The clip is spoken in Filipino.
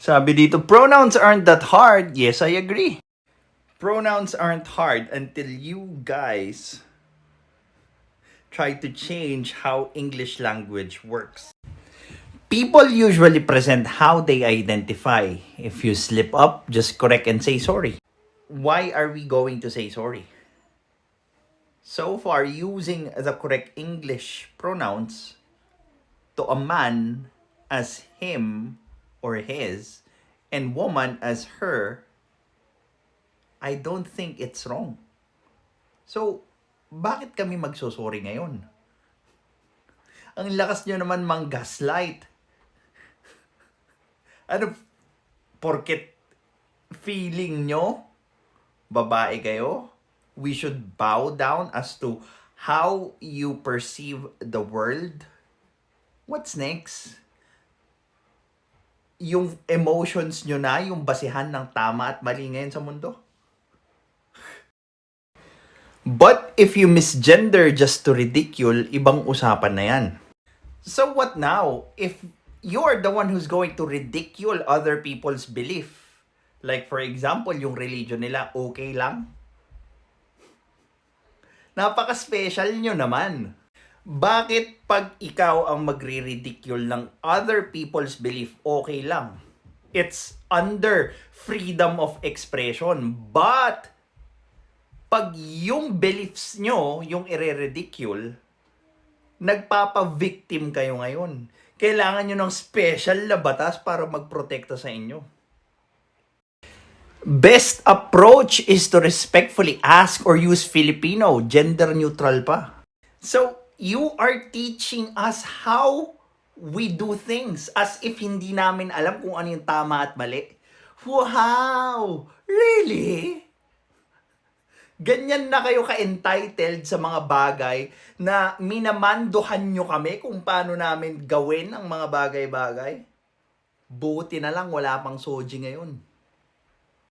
Sabi dito, pronouns aren't that hard. Yes, I agree. Pronouns aren't hard until you guys try to change how English language works. People usually present how they identify. If you slip up, just correct and say sorry. Why are we going to say sorry? So far, using the correct English pronouns to a man as him or his and woman as her, I don't think it's wrong. So, bakit kami magsosorry ngayon? Ang lakas nyo naman mang-gaslight. Ano, porket feeling nyo, babae kayo, we should bow down as to how you perceive the world? What's next? Yung emotions nyo na, yung basihan ng tama at mali ngayon sa mundo? But if you misgender just to ridicule, ibang usapan na yan. So what now? If you're the one who's going to ridicule other people's belief, like for example, yung religion nila, okay lang? Napaka-special nyo naman. Bakit pag ikaw ang magre-ridicule ng other people's belief, okay lang? It's under freedom of expression. But, pag yung beliefs nyo, yung ire-ridicule, nagpapa-victim kayo ngayon. Kailangan nyo ng special na batas para magprotekta sa inyo. Best approach is to respectfully ask or use Filipino, gender neutral pa. So, you are teaching us how we do things as if hindi namin alam kung ano yung tama at mali. Wow! Really? Ganyan na kayo ka-entitled sa mga bagay na minamandohan nyo kami kung paano namin gawin ang mga bagay-bagay? Buti na lang wala pang Soji ngayon.